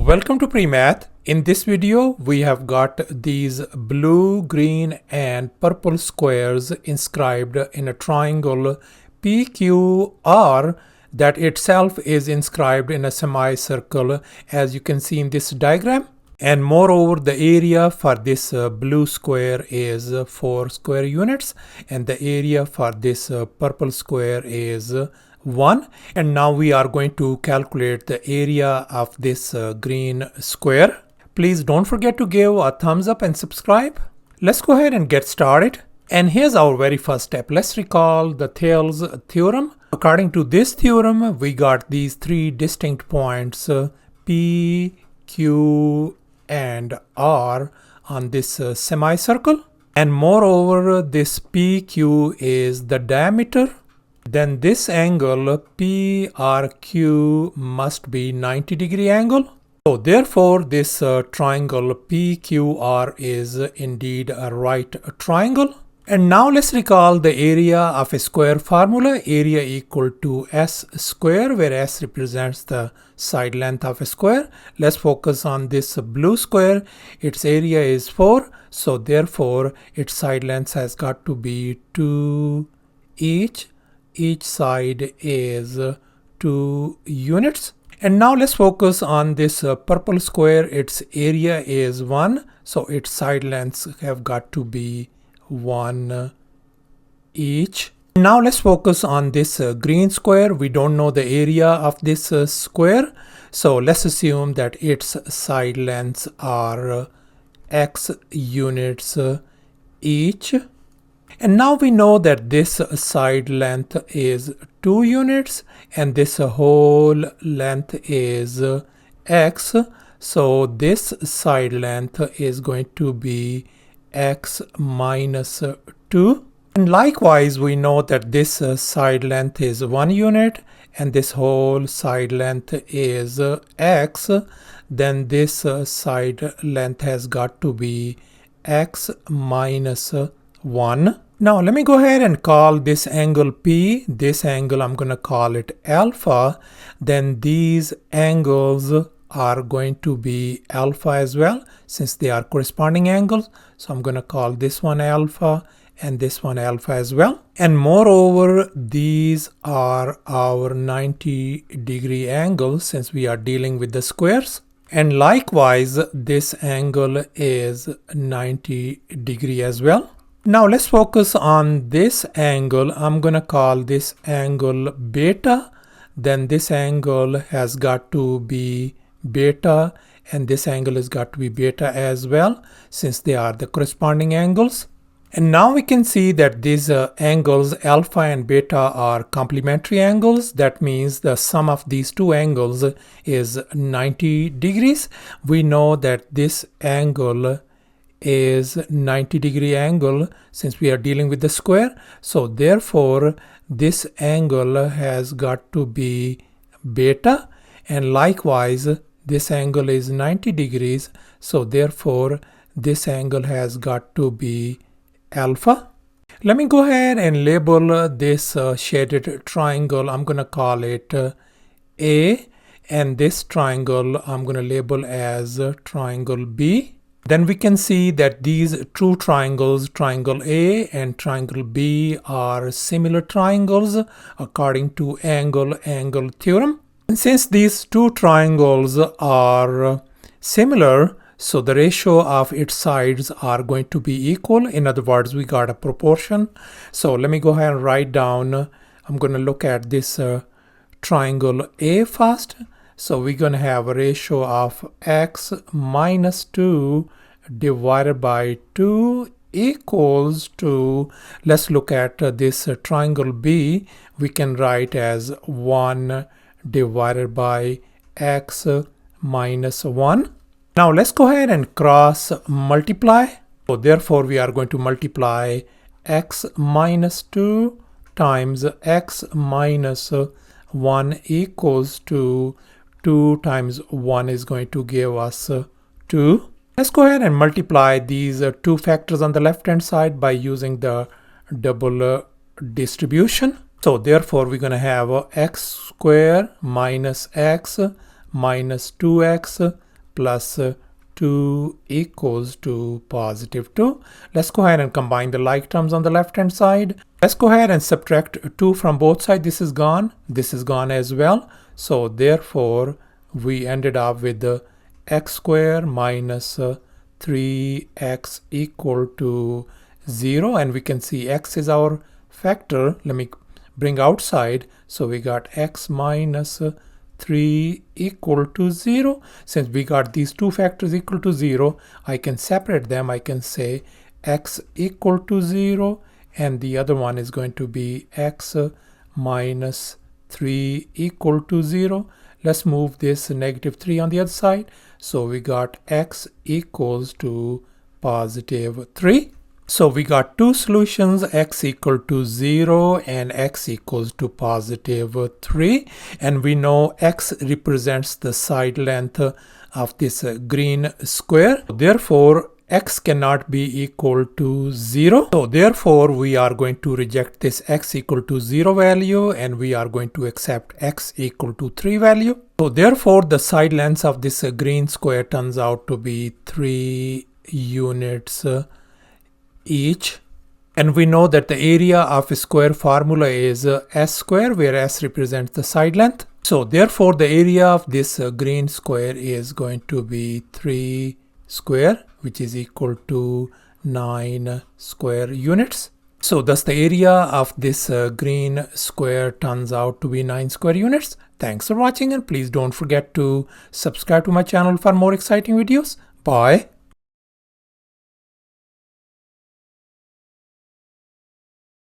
Welcome to PreMath. In this video, we have got these blue, green, and purple squares inscribed in a triangle PQR that itself is inscribed in a semicircle, as you can see in this diagram. And moreover, the area for this blue square is 4 square units, and the area for this purple square is 1. And now we are going to calculate the area of this green square. Please don't forget to give a thumbs up and subscribe. Let's go ahead and get started. And here's our very first step. Let's recall the Thales theorem. According to this theorem, we got these three distinct points P, Q, and R on this semicircle. And moreover, this PQ is the diameter. Then this angle PRQ must be 90-degree angle. So therefore, this triangle PQR is indeed a right triangle. And now let's recall the area of a square formula. Area equal to S square, where S represents the side length of a square. Let's focus on this blue square. Its area is 4. So therefore, its side length has got to be 2 each. Each side is 2 units. And now let's focus on this purple square. Its area is 1. So its side lengths have got to be 1 each. Now let's focus on this green square. We don't know the area of this square. So let's assume that its side lengths are x units each. And now we know that this side length is 2 units and this whole length is x. So this side length is going to be x minus 2. And likewise, we know that this side length is 1 unit and this whole side length is x. Then this side length has got to be x minus 1. Now let me go ahead and call this angle P. This angle I'm going to call it alpha. Then these angles are going to be alpha as well, since they are corresponding angles. So I'm going to call this one alpha and this one alpha as well. And moreover, these are our 90-degree angles, since we are dealing with the squares. And likewise, this angle is 90-degree as well. Now let's focus on this angle. I'm going to call this angle beta. Then this angle has got to be beta and this angle has got to be beta as well, since they are the corresponding angles. And now we can see that these angles alpha and beta are complementary angles. That means the sum of these two angles is 90 degrees. We know that this angle is 90-degree angle since we are dealing with the square. So therefore, this angle has got to be beta, and likewise this angle is 90 degrees. So therefore, this angle has got to be alpha. Let me go ahead and label this shaded triangle. I'm going to call it A, and this triangle I'm going to label as triangle B. Then we can see that these two triangles, triangle A and triangle B, are similar triangles according to angle-angle theorem. And since these two triangles are similar, so the ratio of its sides are going to be equal. In other words, we got a proportion. So let me go ahead and write down, I'm going to look at this triangle A first. So we're going to have a ratio of x minus 2 divided by 2 equals to, let's look at this triangle B. We can write as 1 divided by x minus 1. Now let's go ahead and cross multiply. So therefore, we are going to multiply x minus 2 times x minus 1 equals to 2 times 1 is going to give us 2. Let's go ahead and multiply these two factors on the left hand side by using the double distribution. So therefore, we're going to have x squared minus x minus 2x plus 2 equals to positive 2. Let's go ahead and combine the like terms on the left hand side. Let's go ahead and subtract 2 from both sides. This is gone as well. So therefore we ended up with the x squared minus 3x equal to 0, and we can see x is our factor. Let me bring outside. So we got x minus 3 equal to 0. Since we got these two factors equal to 0, I can separate them. I can say x equal to 0, and the other one is going to be x minus 3 equal to 0. Let's move this negative 3 on the other side. So we got x equals to positive 3. So we got two solutions, x equal to 0 and x equals to positive 3. And we know x represents the side length of this green square. Therefore, x cannot be equal to 0. So therefore, we are going to reject this x equal to 0 value, and we are going to accept x equal to 3 value. So therefore, the side lengths of this green square turns out to be 3 units each. And we know that the area of a square formula is s square, where s represents the side length. So therefore, the area of this green square is going to be 3 square, which is equal to 9 square units. So thus the area of this green square turns out to be 9 square units. Thanks for watching, and please don't forget to subscribe to my channel for more exciting videos. Bye.